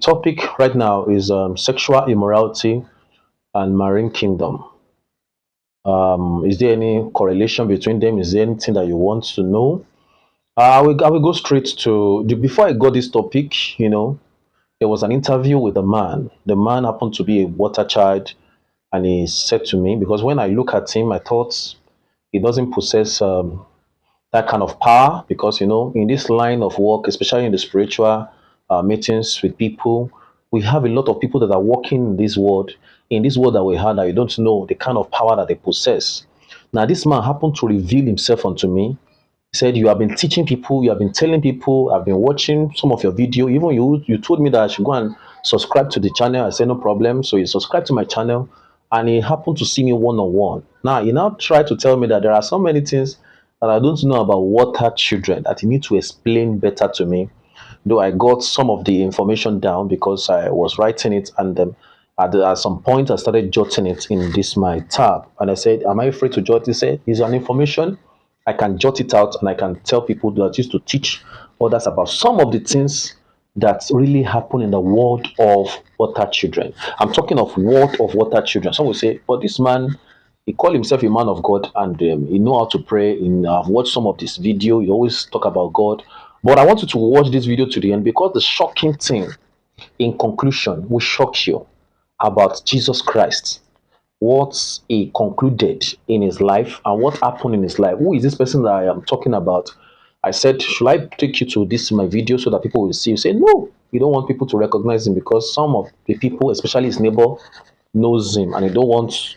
topic right now is sexual immorality and marine kingdom. Is there any correlation between them? Is there anything that you want to know? I will go straight to before I got this topic. There was an interview with a man. The man happened to be a water child, and he said to me, because when I look at him, I thought he doesn't possess that kind of power, because in this line of work, especially in the spiritual meetings with people, we have a lot of people that are working in this world that we have, that you don't know the kind of power that they possess. Now this man happened to reveal himself unto me. He said, you have been teaching people, you have been telling people, I've been watching some of your video. Even you told me that I should go and subscribe to the channel. I said, no problem. So he subscribed to my channel, and he happened to see me one on one. Now he now tried to tell me that there are so many things that I don't know about water children that he need to explain better to me. Though I got some of the information down because I was writing it, and at some point I started jotting it in this my tab, and I said, am I free to jot? He said, is an information I can jot it out, and I can tell people that used to teach others about some of the things that really happen in the world of water children. I'm talking of world of water children. Some will say, but this man, he called himself a man of God, and he know how to pray. I've watched some of this video. He always talk about God. But I want you to watch this video to the end, because the shocking thing in conclusion will shock you about Jesus Christ, what he concluded in his life and what happened in his life. Who is this person that I am talking about? I said, should I take you to this my video so that people will see? You say, no, you don't want people to recognize him, because some of the people, especially his neighbor, knows him, and they don't want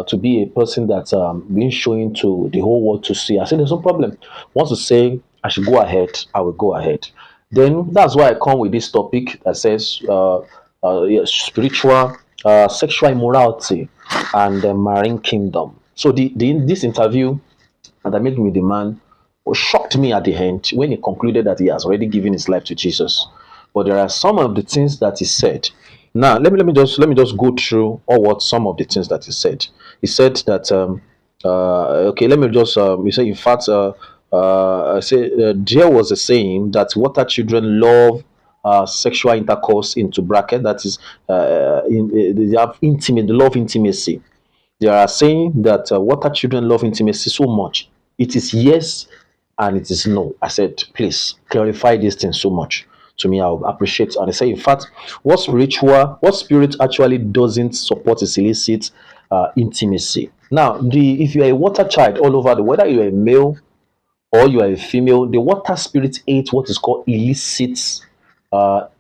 to be a person that's being shown to the whole world to see. I said, there's no problem. Once you say I should go ahead, I will go ahead. Then that's why I come with this topic that says yeah, spiritual, sexual immorality, and the marine kingdom. So this interview that I made with the man shocked me at the end when he concluded that he has already given his life to Jesus. But there are some of the things that he said. Now let me just go through all what some of the things that he said. He said that okay, let me just he said, in fact, I say there was a saying that water children love sexual intercourse, into bracket, that is they have intimate, they love intimacy. They are saying that water children love intimacy so much. It is yes and it is no. I said, please clarify these things so much to me. I'll appreciate. And I say, in fact, what spirit actually doesn't support is illicit intimacy. Now, if you are a water child all over whether you are a male or you are a female, the water spirit hates what is called illicit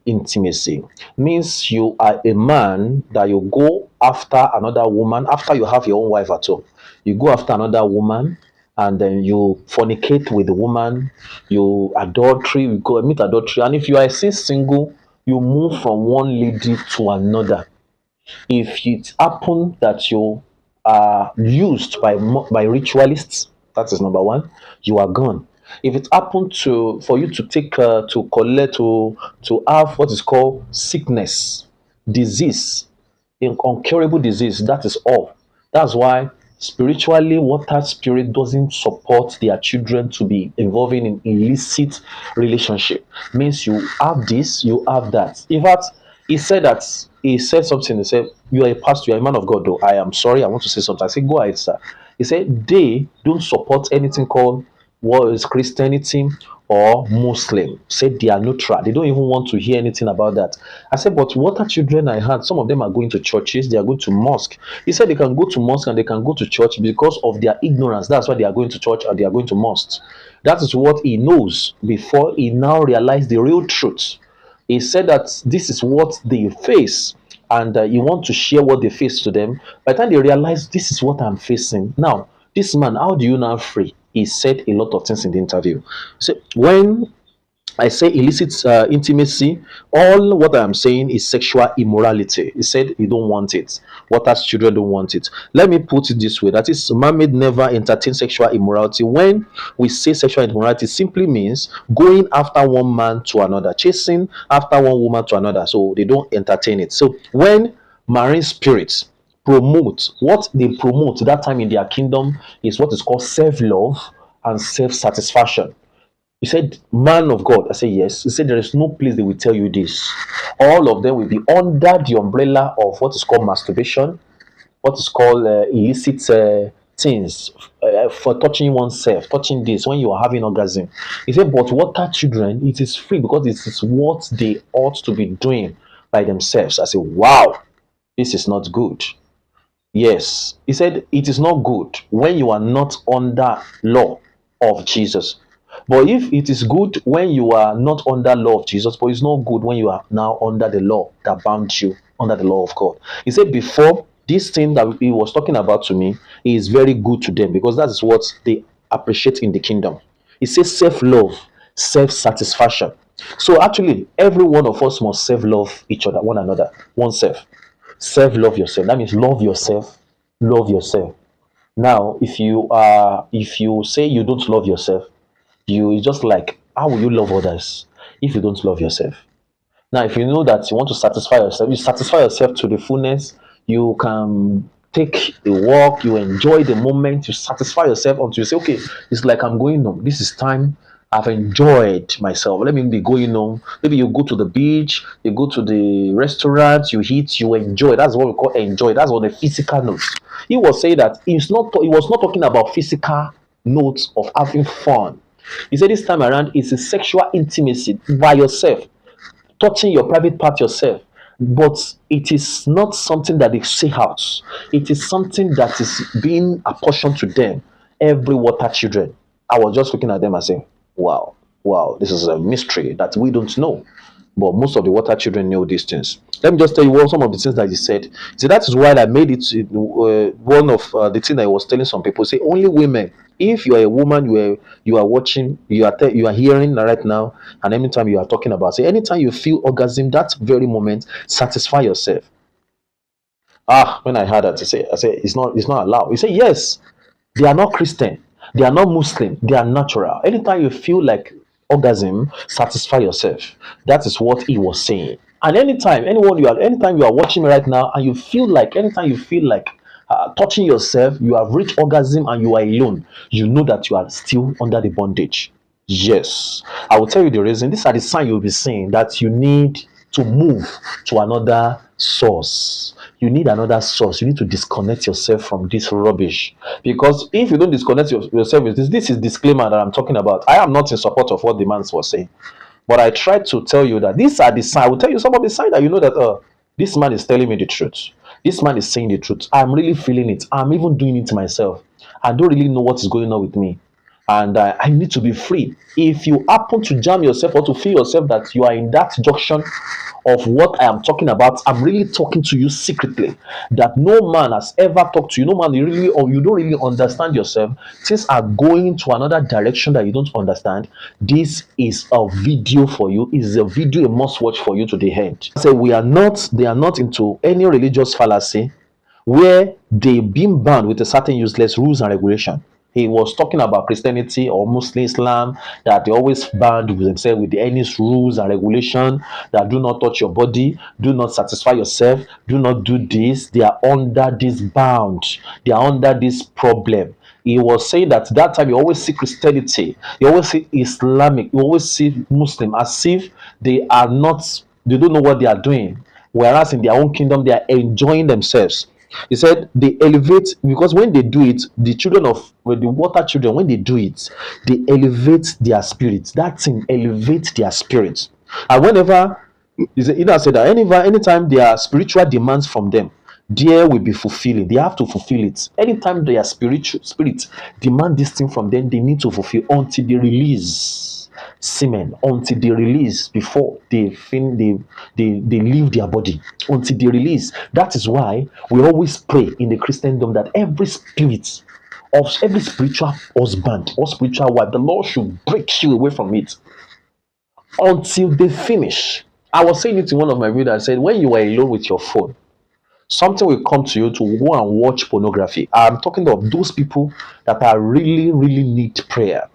intimacy. Means you are a man that you go after another woman after you have your own wife at home. You go after another woman, and then you fornicate with the woman, you adultery, you go commit adultery. And if you are still single, you move from one lady to another. If it happen that you are used by ritualists, that is number one, you are gone. If it happened to for you to take to collect to have what is called sickness, disease, incurable disease, that is all. That's why spiritually, water spirit doesn't support their children to be involving in illicit relationship. Means you have this, you have that. In fact, he said something. He said, you are a pastor, you are a man of God, though. I am sorry, I want to say something. I said, go ahead, sir. He said they don't support anything called what is Christianity or Muslim. Said they are neutral. They don't even want to hear anything about that. I said, but what are children I had? Some of them are going to churches, they are going to mosque. He said they can go to mosque and they can go to church because of their ignorance. That's why they are going to church and they are going to mosque. That is what he knows before he now realized the real truth. He said that this is what they face, and you want to share what they face to them. By the time they realize this is what I'm facing now, this man, how do you now free? He said a lot of things in the interview. So when I say illicit intimacy, all what I'm saying is sexual immorality. He said you don't want it. What as children don't want it. Let me put it this way: that is, Muhammad never entertain sexual immorality. When we say sexual immorality, it simply means going after one man to another, chasing after one woman to another. So they don't entertain it. So when marine spirits promote, what they promote that time in their kingdom is what is called self-love and self-satisfaction. He said, man of God. I said, yes. He said, there is no place they will tell you this. All of them will be under the umbrella of what is called masturbation, what is called illicit things for touching oneself, touching this when you are having orgasm. He said, but water children, it is free because it is what they ought to be doing by themselves. I said, wow, this is not good. Yes, he said it is not good when you are not under law of Jesus. But if it is good when you are not under law of Jesus, but it's not good when you are now under the law that bound you under the law of God. He said before this thing that he was talking about to me is very good to them because that is what they appreciate in the kingdom. He says self-love, self-satisfaction. So actually, every one of us must self-love each other, one another, oneself. Self love yourself. That means love yourself. Love yourself. Now, if you say you don't love yourself, you it's just like how will you love others if you don't love yourself? Now, if you know that you want to satisfy yourself, you satisfy yourself to the fullness. You can take a walk, you enjoy the moment, you satisfy yourself until you say, okay, it's like I'm going home. This is time. I've enjoyed myself. Let me be going home. Maybe you go to the beach, you go to the restaurant, you eat, you enjoy. That's what we call enjoy. That's what the physical notes. He was saying that he was not talking about physical notes of having fun. He said this time around it's a sexual intimacy by yourself, touching your private part yourself. But it is not something that they say out. It is something that is being apportioned to them. Every water children. I was just looking at them and saying, wow, wow, this is a mystery that we don't know. But most of the water children know these things. Let me just tell you some of the things that he said. See, that is why I made it one of the things I was telling some people. Say only women. If you are a woman, you are watching, you are hearing right now, and anytime you are talking about, say anytime you feel orgasm, that very moment, satisfy yourself. Ah, when I heard that, I say it's not allowed. You say yes. They are not Christian. They are not Muslim. They are natural. Anytime you feel like orgasm, satisfy yourself. That is what he was saying. And anytime you are watching me right now, and you feel like, anytime you feel like touching yourself, you have reached orgasm and you are alone, you know that you are still under the bondage. Yes, I will tell you the reason. These are the signs you'll be seeing that you need to move to another source. You need another source. You need to disconnect yourself from this rubbish. Because if you don't disconnect yourself with this is disclaimer that I'm talking about. I am not in support of what the man was saying. But I tried to tell you that these are the signs. I will tell you some of the signs that you know that this man is telling me the truth. This man is saying the truth. I'm really feeling it. I'm even doing it myself. I don't really know what is going on with me. And I need to be free. If you happen to jam yourself or to feel yourself that you are in that junction of what I am talking about, I'm really talking to you secretly. That no man has ever talked to you. No man, you really, or you don't really understand yourself. Things are going to another direction that you don't understand. This is a video for you. Is a video a must watch for you to the end. So they are not into any religious fallacy where they been bound with a certain useless rules and regulation. He was talking about Christianity or Muslim Islam that they always bound with themselves with any rules and regulation that do not touch your body, do not satisfy yourself, do not do this. They are under this bound. They are under this problem. He was saying that time you always see Christianity, you always see Islamic, you always see Muslim as if they don't know what they are doing. Whereas in their own kingdom, they are enjoying themselves. He said they elevate because when they do it, the water children, when they do it, they elevate their spirits. That thing elevates their spirits. And whenever he now said that anytime there are spiritual demands from them, there will be fulfilling. They have to fulfill it. Anytime their spiritual spirit demand this thing from them, they need to fulfill until they release semen, until they release before they leave their body, until they release. That is why we always pray in the Christendom that every spiritual husband or spiritual wife, the Lord should break you away from it until they finish. I was saying it in one of my videos. I said, when you are alone with your phone, something will come to you to go and watch pornography. I'm talking of those people that are really, really need prayer.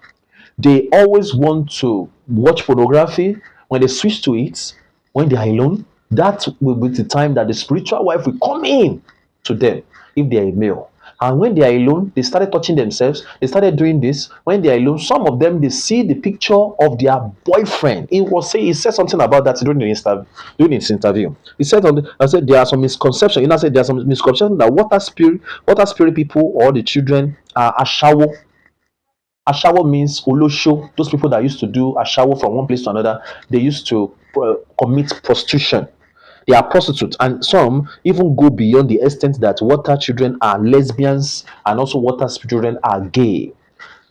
They always want to watch pornography. When they switch to it, when they are alone, that will be the time that the spiritual wife will come in to them if they are a male. And when they are alone, they started touching themselves. They started doing this. When they are alone, some of them they see the picture of their boyfriend. He said something about that during his interview. He said I said there are some misconceptions. You know, I said there are some misconceptions that water spirit people or the children are ashawo. Ashawo means olosho. Those people that used to do ashawo from one place to another, they used to commit prostitution. They are prostitutes, and some even go beyond the extent that water children are lesbians and also water children are gay.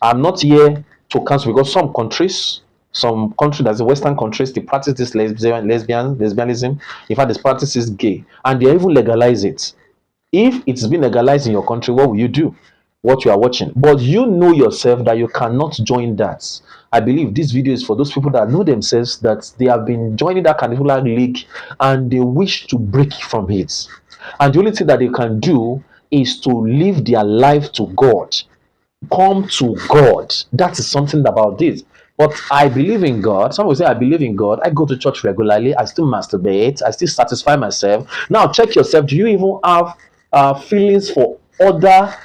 I'm not here to cancel because some countries, that's the Western countries, they practice this lesbianism. In fact, this practice is gay, and they even legalize it. If it's been legalized in your country, what will you do? What you are watching, but you know yourself that you cannot join that. I believe this video is for those people that know themselves that they have been joining that particular league and they wish to break from it. And the only thing that they can do is to live their life to God, come to God. That is something about this. But I believe in God. Some will say, I believe in God. I go to church regularly. I still masturbate. I still satisfy myself. Now, check yourself. Do you even have feelings for other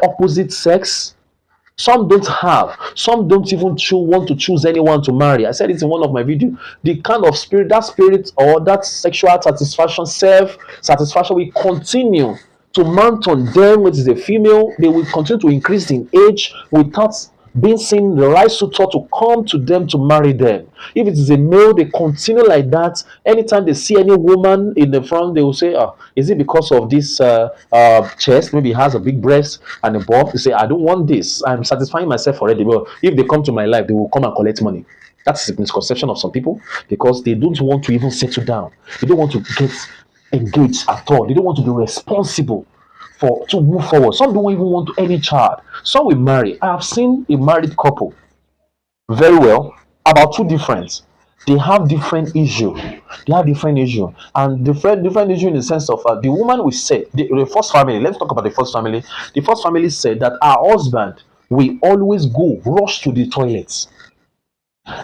opposite sex? Some don't have. Some don't even want to choose anyone to marry. I said it in one of my videos. The kind of spirit or that sexual satisfaction, self satisfaction will continue to mount on them, which is a female. They will continue to increase in age without being seen the right suitor to come to them to marry them. If it is a male, they continue like that. Anytime they see any woman in the front, they will say, "Oh, is it because of this chest? Maybe it has a big breast and a bump." They say, "I don't want this. I'm satisfying myself already." Well, if they come to my life, they will come and collect money. That's a misconception of some people because they don't want to even settle down. They don't want to get engaged at all. They don't want to be responsible for to move forward. Some don't even want any child. Some will marry. I have seen a married couple very well about two different. They have different issue. They have different issue, and different issue in the sense of the woman will say the first family. Let's talk about the first family. The first family said that our husband will always go rush to the toilets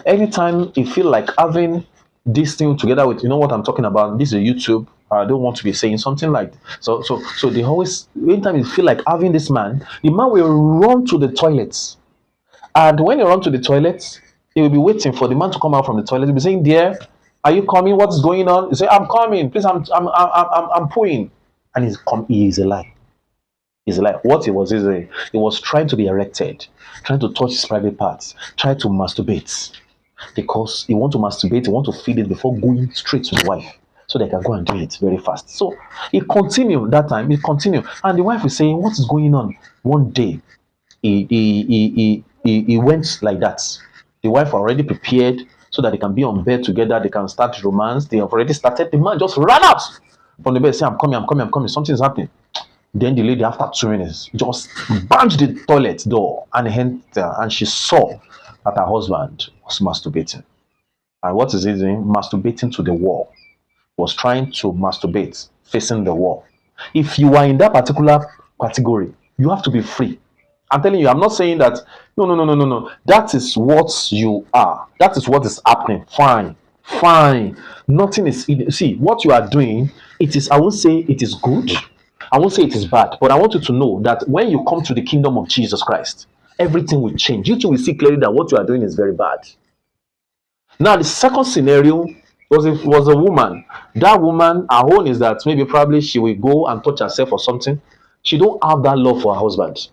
anytime you feel like having this thing together with, you know what I'm talking about. This is a YouTube. I don't want to be saying something like so. They always, anytime you feel like having this man, the man will run to the toilets, and when you run to the toilets, he will be waiting for the man to come out from the toilet. He'll be saying, "Dear, are you coming? What's going on?" You say, "I'm coming. Please, I'm pooing," and he is a lie. He's like, what he was doing, he was trying to be erected, trying to touch his private parts, trying to masturbate because he want to masturbate, he want to feed it before going straight to the wife so they can go and do it very fast. So he continued that time, he continued, and the wife is saying, "What is going on?" One day, he went like that. The wife already prepared so that they can be on bed together, they can start romance. They have already started. The man just ran out from the bed, saying, "I'm coming, I'm coming, I'm coming. Something is happening." Then the lady, after 2 minutes, just banged the toilet door and entered, and she saw that her husband was masturbating. And what is he doing? Masturbating to the wall. Was trying to masturbate facing the wall. If you are in that particular category, you have to be free. I'm telling you, I'm not saying that. No, no, no, no, no, no. That is what you are. That is what is happening. Fine, fine. Nothing is. See what you are doing. It is. I won't say it is good. I won't say it is bad. But I want you to know that when you come to the kingdom of Jesus Christ, everything will change. You too will see clearly that what you are doing is very bad. Now, the second scenario was a woman. That woman, her own is that maybe probably she will go and touch herself or something. She don't have that love for her husband.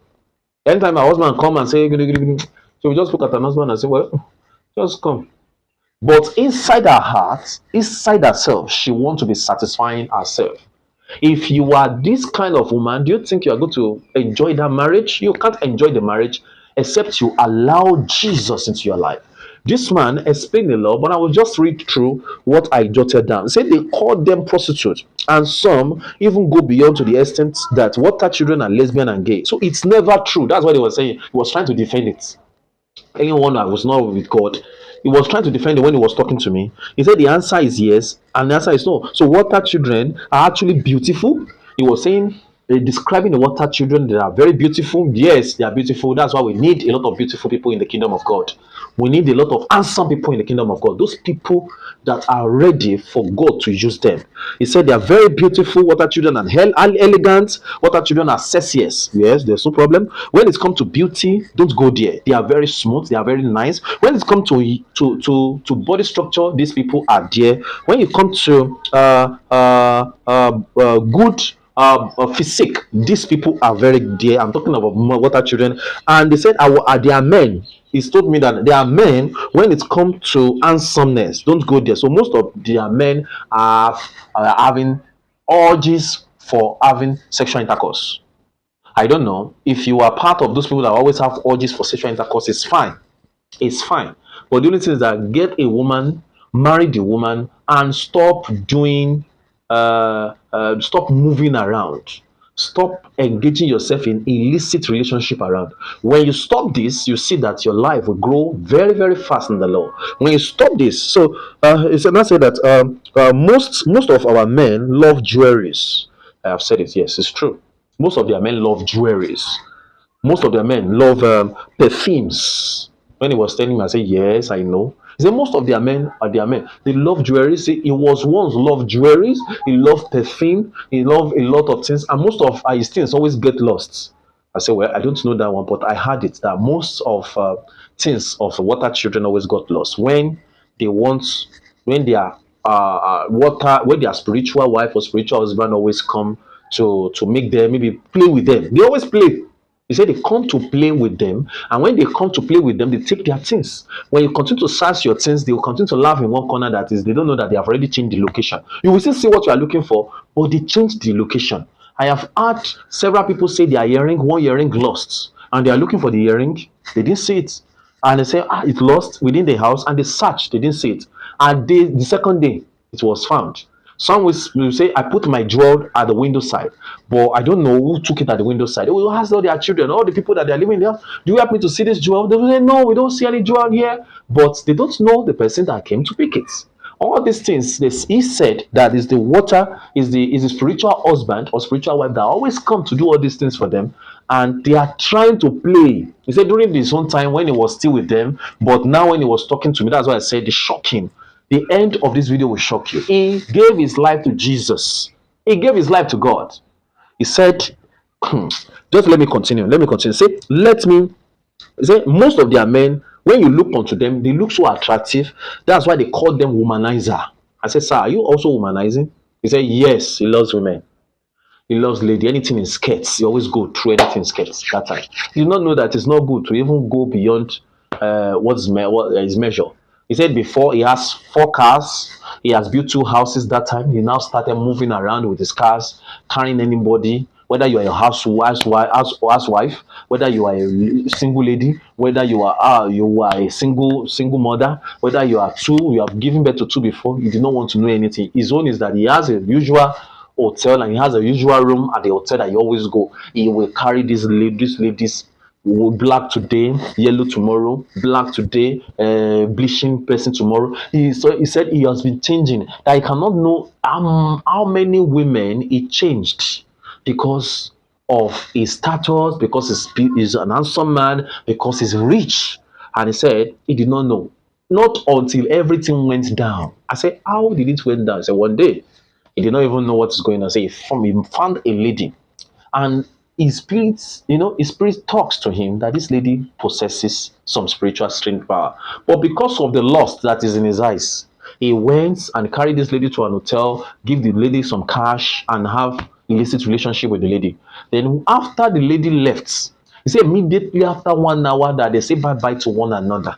Anytime her husband come and say, "Gidi, gidi, gidi," she will just look at her husband and say, "Well, just come." But inside her heart, inside herself, she wants to be satisfying herself. If you are this kind of woman, do you think you are going to enjoy that marriage? You can't enjoy the marriage except you allow Jesus into your life. This man explained a lot, but I will just read through what I jotted down. Say they call them prostitutes, and some even go beyond to the extent that water children are lesbian and gay. So it's never true. That's what he was saying. He was trying to defend it. Anyone that was not with God, he was trying to defend it when he was talking to me. He said the answer is yes, and the answer is no. So water children are actually beautiful. He was saying, describing the water children, they are very beautiful. Yes, they are beautiful. That's why we need a lot of beautiful people in the kingdom of God. We need a lot of handsome people in the kingdom of God. Those people that are ready for God to use them. He said they are very beautiful water children and elegant water children are sexiest. Yes, there's no problem. When it comes to beauty, don't go there. They are very smooth. They are very nice. When it comes to body structure, these people are there. When it comes to good physique, these people are very dear. I'm talking about water children, and they said they are men. He's told me that there are men when it comes to handsomeness, don't go there. So most of their men are having urges for having sexual intercourse. I don't know if you are part of those people that always have urges for sexual intercourse. It's fine. But the only thing is that get a woman, marry the woman, and stop moving around. Stop engaging yourself in illicit relationship around. When you stop this, you see that your life will grow very, very fast in the Lord. When you stop this, so it's not say that most of our men love jewelries. I have said it. Yes, it's true. Most of their men love jewelries. Most of their men love perfumes. When he was telling me, I said, yes, I know. He said, most of their men are their men. They love jewelry. See, he was once loved jewelry. He loved perfume. He loved a lot of things. And most of his things always get lost. I said, well, I don't know that one, but I heard it that most of things of water children always got lost they want, when their when their spiritual wife or spiritual husband always come to make them maybe play with them. They always play. He said they come to play with them, and when they come to play with them, they take their things. When you continue to search your things, they will continue to laugh in one corner. That is, they don't know that they have already changed the location. You will still see what you are looking for, but they changed the location. I have had several people say their one earring lost, and they are looking for the earring. They didn't see it, and they say, it's lost within the house, and they searched, they didn't see it. And the second day, it was found. Some will say, I put my jewel at the window side, but I don't know who took it at the window side. They will ask all their children, all the people that they are living there, do you help me to see this jewel? They will say, no, we don't see any jewel here. But they don't know the person that came to pick it. All these things, he said that is the water, is the spiritual husband or spiritual wife that always come to do all these things for them, and they are trying to play. He said during his own time when he was still with them, but now when he was talking to me, that's why I said they shock him. The end of this video will shock you. He gave his life to Jesus. He gave his life to God. He said, just let me continue. Let me continue. Say, let me say, most of their men, when you look onto them, they look so attractive. That's why they call them womanizer. I said, sir, are you also womanizing? He said, yes, he loves women. He loves lady. Anything in skirts, he always go through anything in skirts that time. You do not know that it's not good to even go beyond what is measure. He said before he has 4 cars, he has built 2 houses that time. He now started moving around with his cars, carrying anybody, whether you are a housewife, whether you are a single lady, whether you are a single mother, whether you have given birth to two before, you did not want to know anything. His own is that he has a usual hotel and he has a usual room at the hotel that you always go. He will carry these ladies, black today, yellow tomorrow, black today, bleaching person tomorrow. He said he has been changing, that he cannot know how many women he changed because of his status, because he's an handsome man, because he's rich. And he said he did not know, not until everything went down. I said, how did it went down? He said, one day he did not even know what is going on. So he found a lady, and his spirit talks to him that this lady possesses some spiritual strength power. But because of the lust that is in his eyes, he went and carried this lady to an hotel, give the lady some cash, and have illicit relationship with the lady. Then after the lady left, he said immediately after 1 hour that they say bye bye to one another,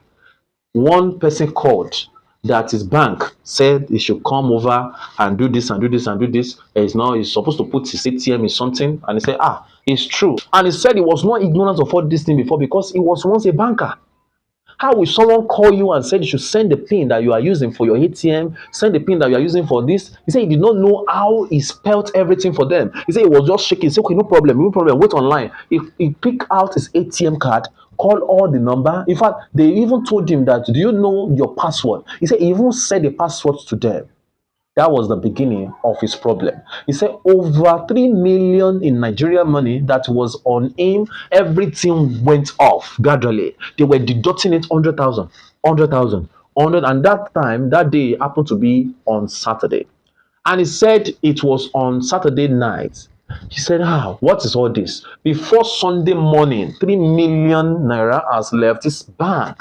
one person called that his bank said he should come over and do this and do this and do this. He's supposed to put his ATM in something, and he said, it's true. And he said he was not ignorant of all this thing before because he was once a banker. How will someone call you and say you should send the pin that you are using for your ATM, send the pin that you are using for this? He said he did not know how he spelled everything for them. He said he was just shaking. He said, okay, no problem, wait online. He picked out his ATM card, called all the number. In fact, they even told him that, do you know your password? He said he even said the password to them. That was the beginning of his problem. He said over 3 million in Nigerian money that was on him, everything went off gradually. They were deducting it 100,000, 100,000, 100. And that time, that day happened to be on Saturday. And he said it was on Saturday night. He said, what is all this? Before Sunday morning, 3 million naira has left his bank.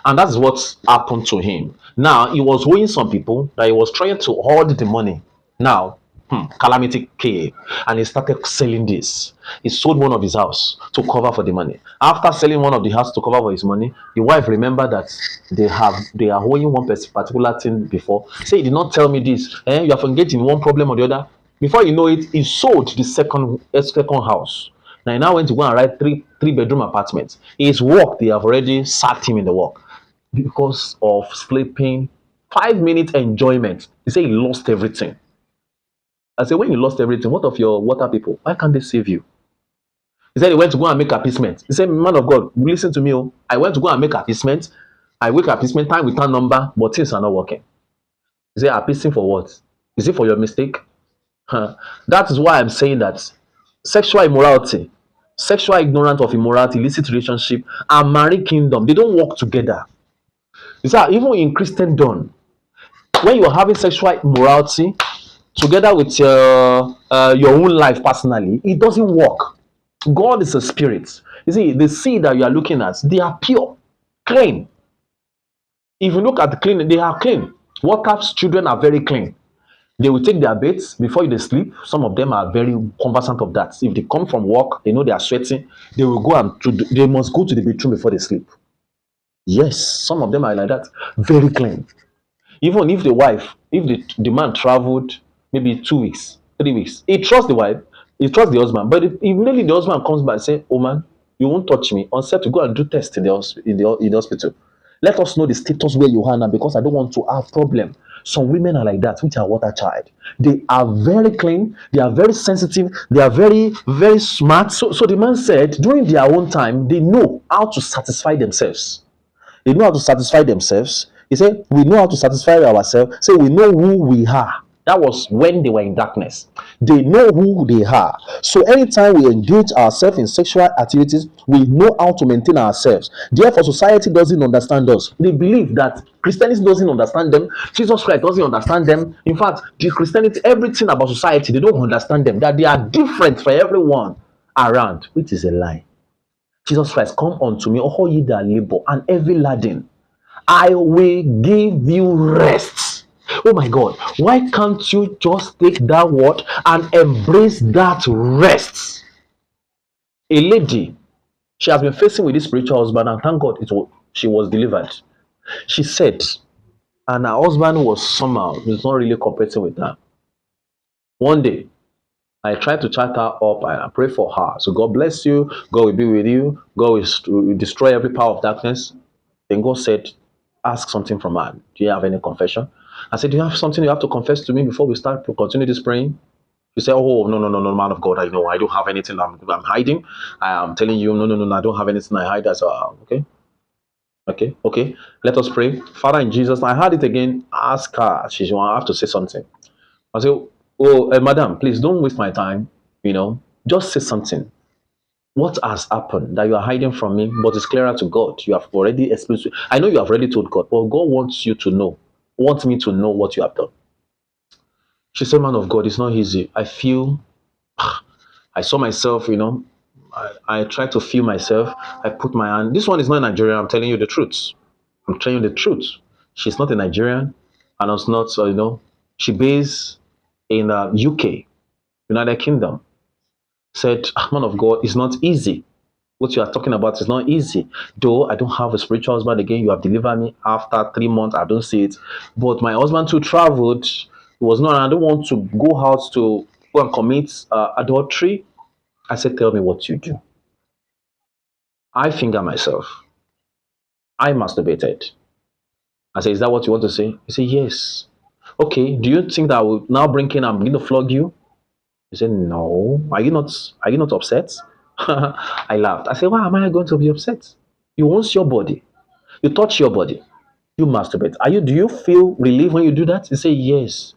And that's what happened to him. Now, he was owing some people that he was trying to hold the money. Now, calamity came and he started selling this. He sold one of his house to cover for the money. After selling one of the house to cover for his money, the wife remembered that they are owing one particular thing before. Say, he did not tell me this. You have engaged in one problem or the other. Before you know it, he sold the second house. Now he now went to go and write three-bedroom apartments. His work, they have already sacked him in the work because of sleeping. 5 minutes enjoyment. He said he lost everything. I said, when you lost everything, what of your water people? Why can't they save you? He said he went to go and make appeasement. He said, man of God, listen to me. Oh. I went to go and make appeasement. I wake appeasement time with that number, but things are not working. He said, appeasing for what? Is it for your mistake? That is why I'm saying that sexual immorality, sexual ignorance of immorality, illicit relationship, and married kingdom, they don't work together. You see, even in Christendom, when you are having sexual immorality together with your own life personally, it doesn't work. God is a spirit. You see, the seed that you are looking at, they are pure, clean. If you look at the clean, they are clean. Workers' children are very clean. They will take their baths before they sleep. Some of them are very conversant of that. If they come from work, they know they are sweating. They will go they must go to the bathroom before they sleep. Yes, some of them are like that. Very clean. Even if the man traveled maybe 2 weeks, 3 weeks, he trusts the wife, he trusts the husband. But if immediately the husband comes back and say, "Oh man, you won't touch me," on set to go and do test in the hospital. Let us know the status where you are now because I don't want to have problem. Some women are like that, which are water child. They are very clean, they are very sensitive, they are very, very smart. So the man said, during their own time, they know how to satisfy themselves. They know how to satisfy themselves. He said, we know how to satisfy ourselves. Say, we know who we are. That was when they were in darkness. They know who they are. So anytime we engage ourselves in sexual activities, we know how to maintain ourselves. Therefore, society doesn't understand us. They believe that Christianity doesn't understand them. Jesus Christ doesn't understand them. In fact, the Christianity, everything about society, they don't understand them. That they are different for everyone around, which is a lie. Jesus Christ, come unto me, all ye that labor and heavy laden, I will give you rest. Oh my God, why can't you just take that word and embrace that rest? A lady, she has been facing with this spiritual husband, and thank God she was delivered. She said, and her husband was somehow, he's not really cooperating with her. One day, I tried to chat her up and I pray for her. So God bless you. God will be with you. God will destroy every power of darkness. Then God said, ask something from her. Do you have any confession? I said, do you have something you have to confess to me before we start to continue this praying? She said, oh, no, no, no, no, man of God. I know I don't have anything I'm hiding. I am telling you, no, no, no, no, I don't have anything I hide. I said, okay. Okay, okay. Let us pray. Father, in Jesus, I heard it again. Ask her. She's going to have to say something. I said, oh, madam, please don't waste my time. Just say something. What has happened that you are hiding from me, but it's clearer to God? You have already explained. I know you have already told God, but God wants you to know, wants me to know what you have done. She said, man of God, it's not easy. I saw myself, I tried to feel myself. I put my hand. This one is not Nigerian. I'm telling you the truth. I'm telling you the truth. She's not a Nigerian, and it's not, she based in UK, United Kingdom. Said, man of God, it's not easy. What you are talking about is not easy. Though I don't have a spiritual husband again, you have delivered me after 3 months. I don't see it. But my husband too traveled. It was not, I don't want to go out to go and commit adultery. I said, tell me what you do. I finger myself. I masturbated. I said, is that what you want to say? He said, yes. Okay, do you think that I will now bring in and begin to flog you? He said, no. Are you not upset? I laughed. I said, why am I going to be upset? You want your body. You touch your body. You masturbate. Do you feel relief when you do that? You say yes.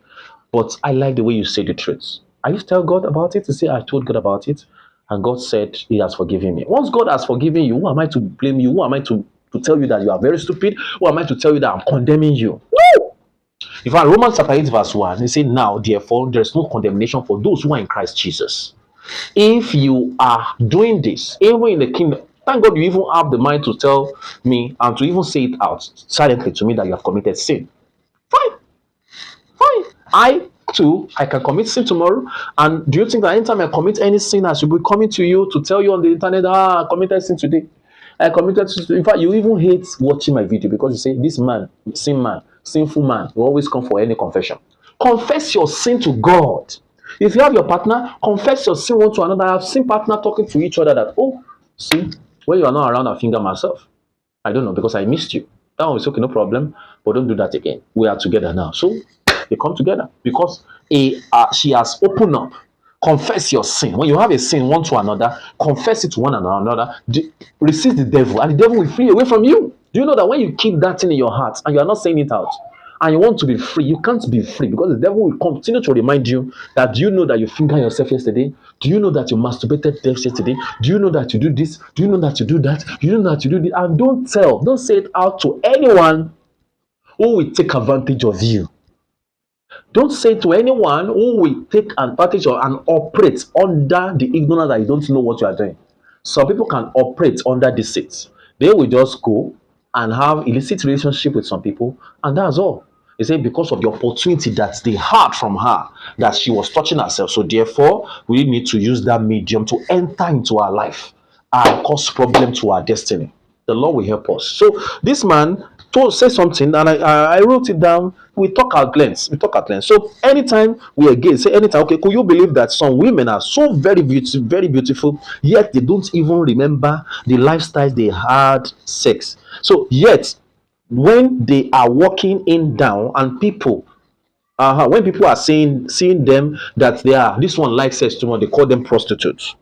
But I like the way you say the truth. I used to tell God about it. To say I told God about it, and God said He has forgiven me. Once God has forgiven you, who am I to blame you? Who am I to tell you that you are very stupid? Who am I to tell you that I'm condemning you? No. In fact, Romans chapter 8, verse 1, he said, now, therefore, there's no condemnation for those who are in Christ Jesus. If you are doing this, even in the kingdom, thank God you even have the mind to tell me and to even say it out silently to me that you have committed sin. Fine. Fine. I too, I can commit sin tomorrow. And do you think that anytime I commit any sin, I should be coming to you to tell you on the internet, I committed sin today? I committed sin. In fact, you even hate watching my video because you say, this man, sinful man, will always come for any confession. Confess your sin to God. If you have your partner, confess your sin one to another. I have seen partner talking to each other that, oh, see, when you are not around, I finger myself. I don't know because I missed you. That one is okay, no problem. But don't do that again. We are together now. So they come together because she has opened up. Confess your sin. When you have a sin one to another, confess it to one another. Resist the devil, and the devil will flee away from you. Do you know that when you keep that thing in your heart and you are not saying it out, and you want to be free, you can't be free because the devil will continue to remind you that, do you know that you fingered yourself yesterday? Do you know that you masturbated yesterday? Do you know that you do this? Do you know that you do that? Do you know that you do this? And don't say it out to anyone who will take advantage of you. Don't say to anyone who will take advantage of and operate under the ignorance that you don't know what you are doing. Some people can operate under deceit. They will just go and have illicit relationship with some people, and that's all. They say because of the opportunity that they had from her, that she was touching herself. So therefore, we need to use that medium to enter into our life and cause problem to our destiny. The Lord will help us. So this man told say something, and I wrote it down. We talk at length. We talk at length. So anytime we again say anytime, okay, could you believe that some women are so very beautiful, yet they don't even remember the lifestyles they had sex. So yet when they are walking in down and people when people are seeing them that they are this one likes sex too much, they call them prostitutes.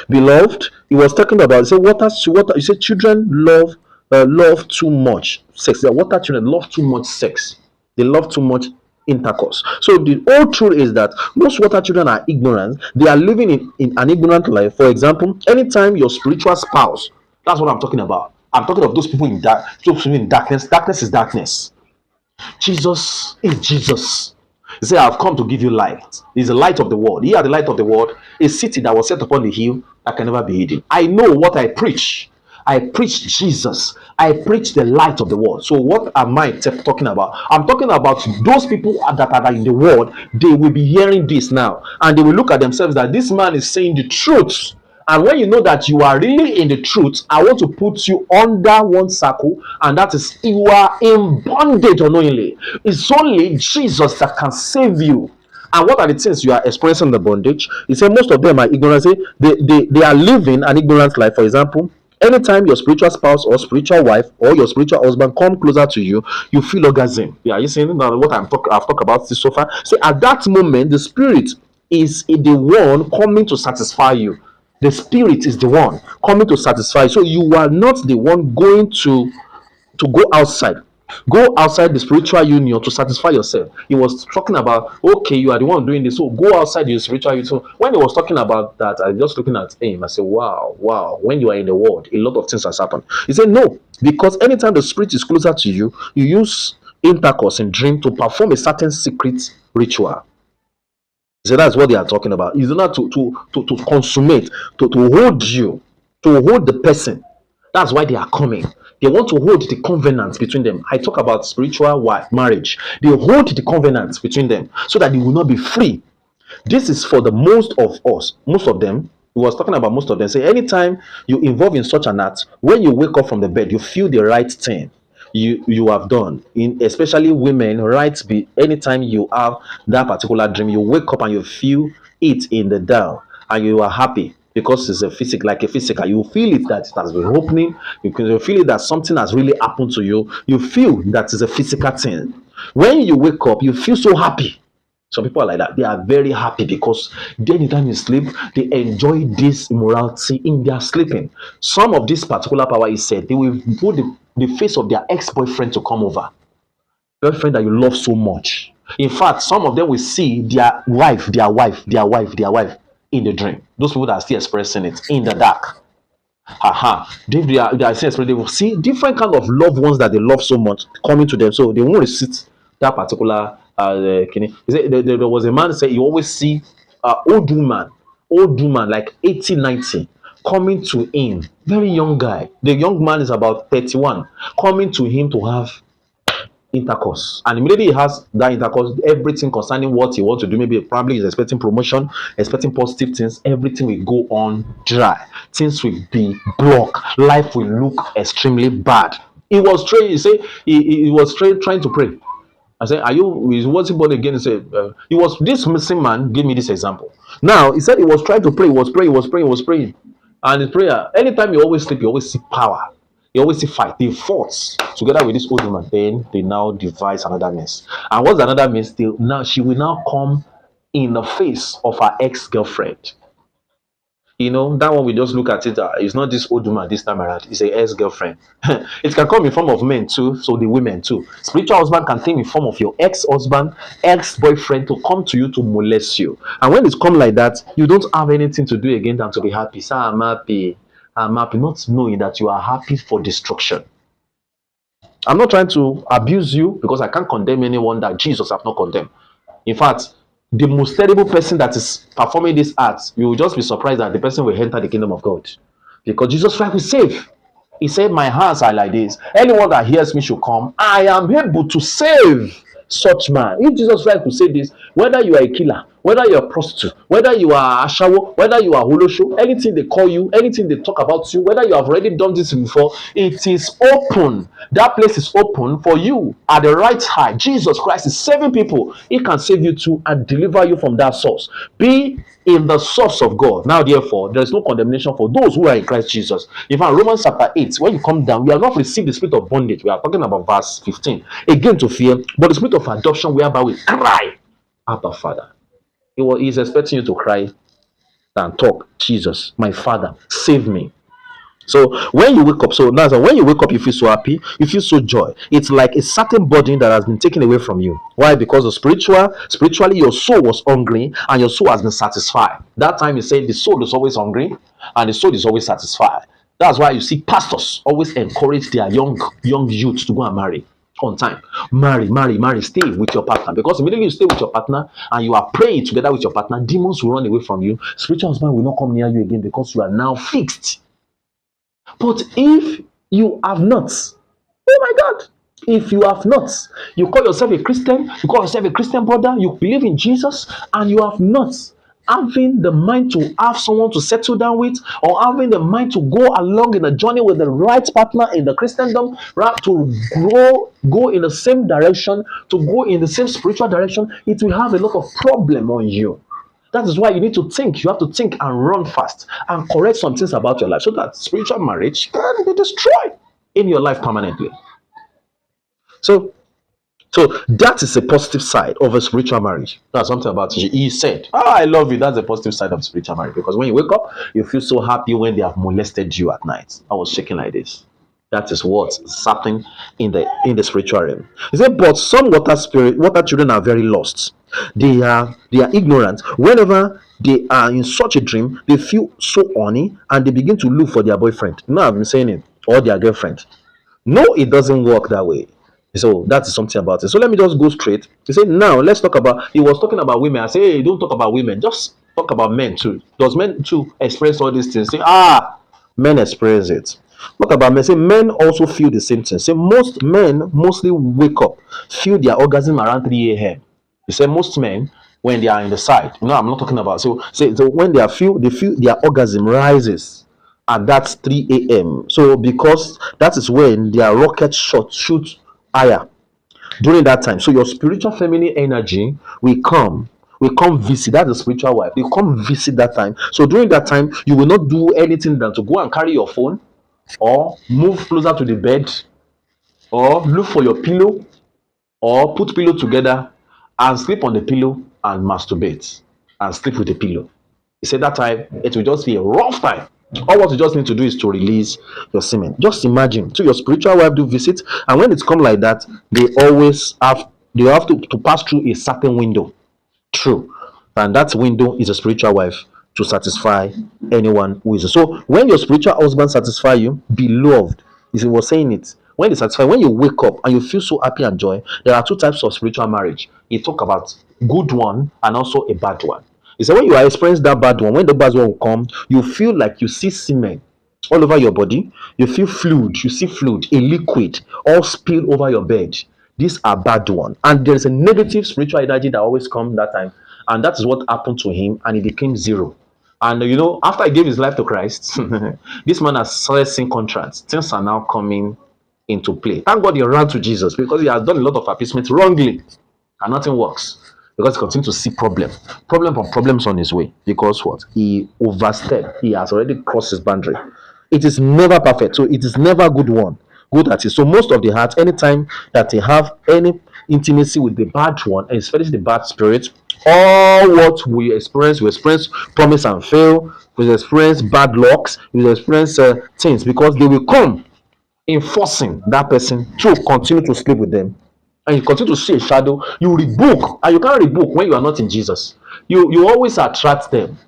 Beloved, he was talking about, he said, water, he said, children love too much sex. The water children love too much sex. They love too much intercourse. So the whole truth is that most water children are ignorant. They are living in an ignorant life. For example, anytime your spiritual spouse, that's what I'm talking about. I'm talking of those people in those people in darkness. Darkness is darkness. Jesus is Jesus. He said, I've come to give you light. He's the light of the world. He are the light of the world, a city that was set upon the hill that can never be hidden. I know what I preach. I preach Jesus. I preach the light of the world. So what am I talking about? I'm talking about those people that are in the world. They will be hearing this now, and they will look at themselves that this man is saying the truth. And when you know that you are really in the truth, I want to put you under one circle, and that is you are in bondage unknowingly. It's only Jesus that can save you. And what are the things you are experiencing the bondage? He said most of them are ignorant. They are living an ignorant life. For example, anytime your spiritual spouse or spiritual wife or your spiritual husband come closer to you, you feel orgasm. Yeah, you saying now what I've talked about this so far. So at that moment, the spirit is the one coming to satisfy you. The spirit is the one coming to satisfy. So you are not the one going to go outside the spiritual union to satisfy yourself. He was talking about, okay, you are the one doing this, so go outside your spiritual union. So when he was talking about that, I was just looking at him. I said, wow, when you are in the world, a lot of things has happened. He said no, because anytime the spirit is closer to you, you use intercourse and dream to perform a certain secret ritual. So that's what they are talking about. It's not to consummate, to hold you, to hold the person. That's why they are coming. They want to hold the covenant between them. I talk about spiritual wife marriage. They hold the covenant between them so that they will not be free. This is for the most of us, most of them. He was talking about most of them. Say anytime you involve in such an act, when you wake up from the bed, you feel the right thing you have done. In especially women, right? Be anytime you have that particular dream, you wake up and you feel it in the down, and you are happy because it's a physical, like a physical. You feel it that it has been opening. You can feel it that something has really happened to you. You feel that it's a physical thing. When you wake up, you feel so happy. Some people are like that. They are very happy because anytime you sleep, they enjoy this immorality in their sleeping. Some of this particular power is said they will put the face of their ex-boyfriend to come over. Girlfriend that you love so much. In fact, some of them will see their wife in the dream. Those people that are still expressing it in the dark. Haha. They are still expressing, they will see different kind of loved ones that they love so much coming to them. So they won't resist that particular kini. He said there was a man say you always see old woman like 80, 90 coming to him. Very young guy. The young man is about 31, coming to him to have intercourse, and immediately he has that intercourse, everything concerning what he wants to do, maybe probably he's expecting promotion, expecting positive things, everything will go on dry, things will be blocked, life will look extremely bad. He was trying, he say he was trying to pray. I said, are you, is what's born again? He said, he was, this missing man gave me this example. Now, he said he was trying to pray, he was praying, he was praying, he was praying. And in prayer, anytime you always sleep, you always see power. You always see fight. They fought together with this old woman. Then they now devise another mess. And what's another mess? She will now come in the face of her ex-girlfriend. That one we just look at it. It's not this old woman this time around. It's a ex-girlfriend. It can come in form of men too, so the women too. Spiritual husband can come in form of your ex-husband, ex-boyfriend to come to you to molest you. And when it's come like that, you don't have anything to do again than to be happy. Say, I'm happy. I'm happy, not knowing that you are happy for destruction. I'm not trying to abuse you because I can't condemn anyone that Jesus have not condemned. In fact, the most terrible person that is performing this act, you will just be surprised that the person will enter the kingdom of God. Because Jesus Christ will save. He said, my hands are like this. Anyone that hears me should come. I am able to save such man. If Jesus Christ could say this, whether you are a killer, whether you are a prostitute, whether you are a shawo, whether you are holosho, anything they call you, anything they talk about you, whether you have already done this before, it is open. That place is open for you at the right time. Jesus Christ is saving people. He can save you too and deliver you from that source. Be in the source of God. Now, therefore, there is no condemnation for those who are in Christ Jesus. In fact, Romans chapter 8, when you come down, we have not received the spirit of bondage. We are talking about verse 15. Again, to fear, but the spirit of adoption, whereby we cry, Abba, Father. He is expecting you to cry and talk. Jesus, my Father, save me. So when you wake up, so now when you wake up, you feel so happy, you feel so joy. It's like a certain burden that has been taken away from you. Why? Because spiritually, your soul was hungry and your soul has been satisfied. That time you say the soul is always hungry and the soul is always satisfied. That's why you see pastors always encourage their young youth to go and marry on time. Marry, stay with your partner, because immediately you stay with your partner and you are praying together with your partner, demons will run away from you. Spiritual husband will not come near you again because you are now fixed. But if you have not, oh my God, if you have not, you call yourself a Christian, you call yourself a Christian brother, you believe in Jesus, and you have not having the mind to have someone to settle down with, or having the mind to go along in a journey with the right partner in the Christendom, right, to go in the same direction, to go in the same spiritual direction, it will have a lot of problem on you. That is why you need to think. You have to think and run fast and correct some things about your life so that spiritual marriage can be destroyed in your life permanently. So, so that is a positive side of a spiritual marriage. That's something about it. He said, I love you. That's a positive side of spiritual marriage, because when you wake up, you feel so happy when they have molested you at night. I was shaking like this. That is what's happening in the spiritual realm. He said, but some water children are very lost. They are ignorant. Whenever they are in such a dream, they feel so horny and they begin to look for their boyfriend. No, I've been saying it, or their girlfriend. No, it doesn't work that way. So that is something about it. So let me just go straight. He said, now let's talk about, he was talking about women. I say, hey, don't talk about women. Just talk about men too. Does men too experience all these things? Say, men experience it. What about men? Say, men also feel the same thing. Say, most men mostly wake up, feel their orgasm around 3 a.m. He said, most men, when they are in the side, no, I'm not talking about, so when they feel their orgasm rises and that's 3 a.m. So because that is when their rocket shot shoots higher during that time. So your spiritual feminine energy will come visit. That's the spiritual wife. They come visit that time. So during that time, you will not do anything than to go and carry your phone, or move closer to the bed, or look for your pillow, or put pillow together and sleep on the pillow and masturbate and sleep with the pillow. He said that time it will just be a rough time. All what you just need to do is to release your semen. Just imagine, so your spiritual wife do visit, and when it's come like that, they have to pass through a certain window. True. And that window is a spiritual wife to satisfy anyone who is. So when your spiritual husband satisfy you, beloved, he was saying it. When they satisfy, when you wake up and you feel so happy and joy, there are two types of spiritual marriage. He talk about good one and also a bad one. He said when you are experiencing that bad one, when the bad one will come, you feel like you see semen all over your body. You feel fluid, you see fluid, a liquid, all spill over your bed. These are bad one. And there is a negative spiritual energy that always comes that time. And that is what happened to him, and he became zero. And after he gave his life to Christ, this man has started seeing contracts. Things are now coming into play. Thank God he ran to Jesus because he has done a lot of appeasement wrongly, and nothing works because he continues to see problem upon problems on his way. Because what? He overstepped. He has already crossed his boundary. It is never perfect, so it is never good one. Good at it. So most of the heart, anytime that they have any intimacy with the bad one, and especially the bad spirit, all what we experience promise and fail, we experience bad lucks, we experience things because they will come enforcing that person to continue to sleep with them, and you continue to see a shadow. You rebuke, and you can't rebuke when you are not in Jesus. You always attract them.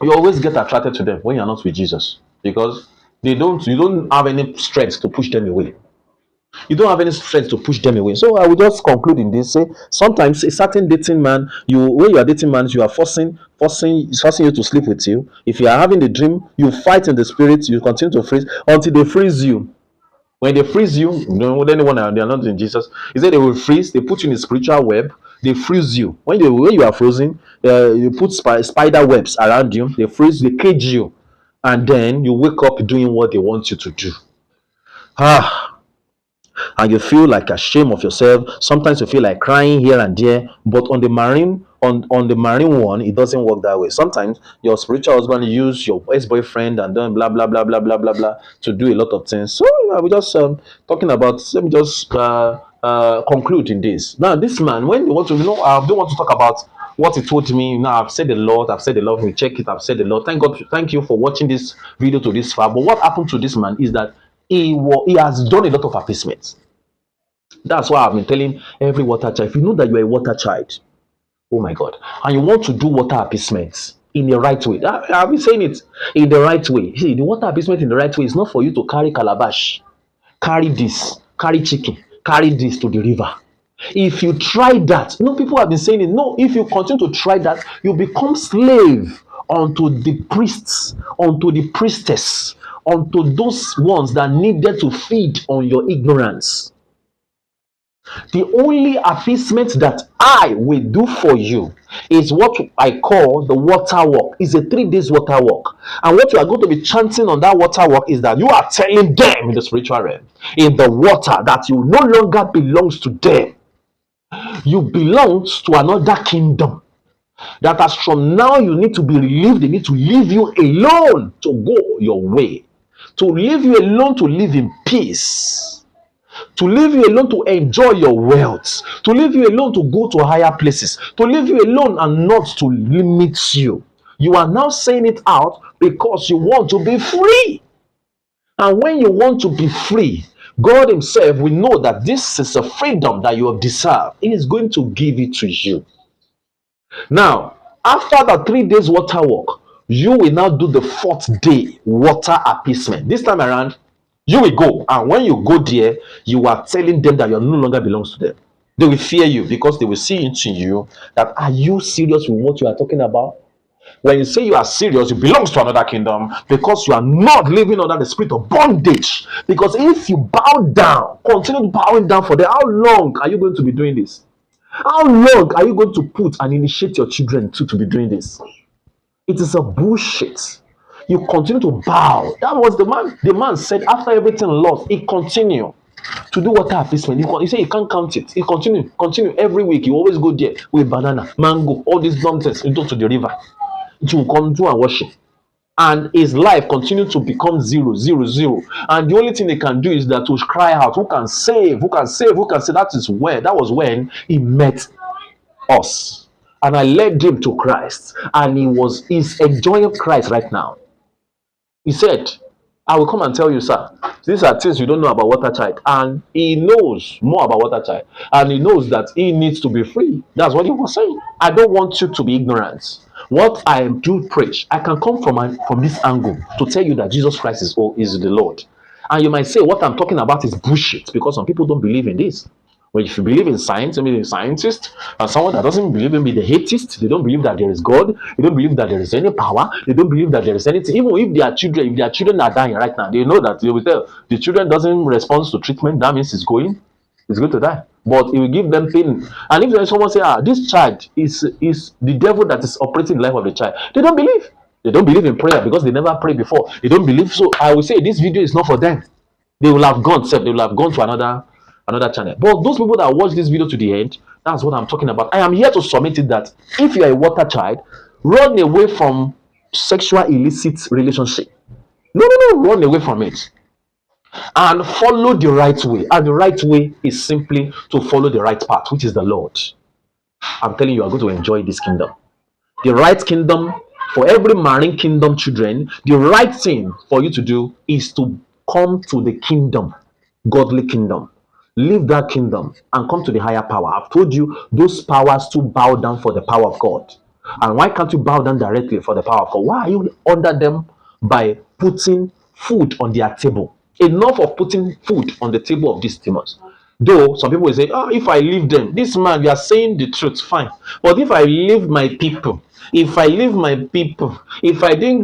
You always get attracted to them when you are not with Jesus, because you don't have any strength to push them away. You don't have any strength to push them away. So I will just conclude in this. Say sometimes a certain dating man, you when you are dating man, you are forcing you to sleep with you. If you are having a dream, you fight in the spirit, you continue to freeze until they freeze you. When they freeze you, anyone they are not in Jesus, he said they will freeze, they put you in a spiritual web, they freeze you. When you are frozen, you put spider webs around you, they freeze, they cage you, and then you wake up doing what they want you to do. Ah, and you feel like ashamed of yourself. Sometimes you feel like crying here and there. But on the marine one, it doesn't work that way. Sometimes your spiritual husband use your ex-boyfriend and then blah blah blah blah blah blah blah to do a lot of things. So we just talking about. Let me just conclude in this. Now, this man, when you want to, I don't want to talk about what he told me. Now, I've said a lot. I've said a lot. We check it. I've said a lot. Thank God. Thank you for watching this video to this far. But what happened to this man is that he has done a lot of appeasement. That's why I've been telling every water child, if you know that you're a water child, oh my God, and you want to do water appeasement in the right way, I've been saying it in the right way. See, the water appeasement in the right way is not for you to carry calabash, carry this, carry chicken, carry this to the river. If you try that, people have been saying it. No, if you continue to try that, you become slave unto the priests, unto the priestess, unto those ones that needed to feed on your ignorance. The only appeasement that I will do for you is what I call the water walk. It's a 3 days water walk. And what you are going to be chanting on that water walk is that you are telling them in the spiritual realm, in the water, that you no longer belongs to them. You belong to another kingdom. That as from now you need to be relieved, they need to leave you alone to go your way. To leave you alone to live in peace, to leave you alone to enjoy your wealth, to leave you alone to go to higher places, to leave you alone and not to limit you. You are now saying it out because you want to be free. And when you want to be free, God Himself will know that this is a freedom that you have deserved. He is going to give it to you. Now, after the 3 days water walk, you will now do the 4th day water appeasement. This time around, you will go, and when you go there, you are telling them that you no longer belongs to them. They will fear you because they will see into you that, are you serious with what you are talking about? When you say you are serious, you belong to another kingdom because you are not living under the spirit of bondage. Because if you bow down, continue bowing down for them, how long are you going to be doing this? How long are you going to put and initiate your children to be doing this? It is a bullshit. You continue to bow. That was the man. The man said after everything lost, he continued to do water appeasement. He said he can't count it. He continue every week. You always go there with banana, mango, all these nonsense into to the river to come do and worship. And his life continued to become zero, zero, zero. And the only thing they can do is that to cry out, who can save? Who can save? Who can save? That was when he met us. And I led him to Christ. And he's enjoying Christ right now. He said, I will come and tell you, sir. These are things you don't know about water child. And he knows more about water child. And he knows that he needs to be free. That's what he was saying. I don't want you to be ignorant. What I do preach, I can come from this angle to tell you that Jesus Christ is the Lord. And you might say, what I'm talking about is bullshit because some people don't believe in this. Well, if you believe in science, maybe a scientist, and someone that doesn't believe in me, the atheist, they don't believe that there is God, they don't believe that there is any power, they don't believe that there is anything. Even if their children are dying right now, they know that they will tell the children doesn't respond to treatment, that means it's going to die. But it will give them pain. And if there's someone say, this child is the devil that is operating the life of the child, they don't believe. They don't believe in prayer because they never prayed before. They don't believe. So I will say this video is not for them. They will have gone, they will have gone to another channel. But those people that watch this video to the end, that's what I'm talking about. I am here to submit it that if you are a water child, run away from sexual illicit relationship. No, no, no, run away from it and follow the right way. And the right way is simply to follow the right path, which is the Lord. I'm telling you, are going to enjoy this kingdom. The right kingdom for every marine kingdom children, the right thing for you to do is to come to the kingdom, godly kingdom. Leave that kingdom and come to the higher power. I've told you those powers to bow down for the power of God. And why can't you bow down directly for the power of God? Why are you under them by putting food on their table? Enough of putting food on the table of these demons. Though some people will say, if I leave them, this man, you are saying the truth, fine. But if I leave my people, if I didn't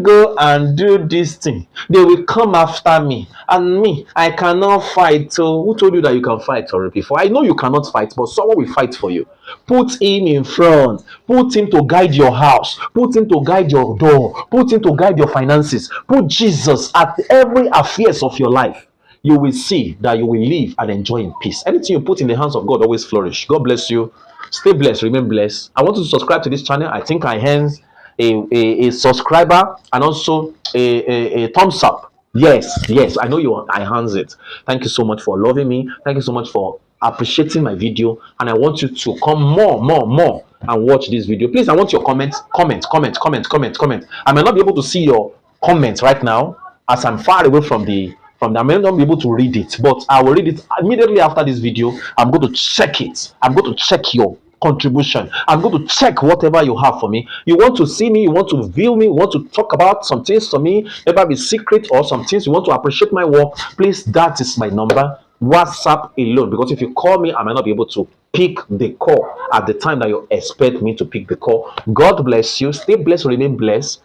go and do this thing, they will come after me. And me, I cannot fight. So who told you that you can fight already before? I know you cannot fight, but someone will fight for you. Put him in front. Put him to guide your house. Put him to guide your door. Put him to guide your finances. Put Jesus at every affairs of your life. You will see that you will live and enjoy in peace. Anything you put in the hands of God always flourish. God bless you. Stay blessed. Remain blessed. I want you to subscribe to this channel. I think I hands a subscriber and also a thumbs up. Yes, yes. I know you. I hands it. Thank you so much for loving me. Thank you so much for appreciating my video. And I want you to come more and watch this video. Please, I want your comments. Comment. I may not be able to see your comments right now as I'm far away from the I may not be able to read it, but I will read it immediately after this video. I'm going to check it. I'm going to check your contribution. I'm going to check whatever you have for me. You want to see me, you want to view me, you want to talk about some things to me, maybe be secret or some things you want to appreciate my work. Please, that is my number. WhatsApp alone, because if you call me, I might not be able to pick the call at the time that you expect me to pick the call. God bless you. Stay blessed, remain blessed.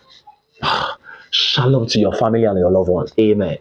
Shalom to your family and your loved ones. Amen.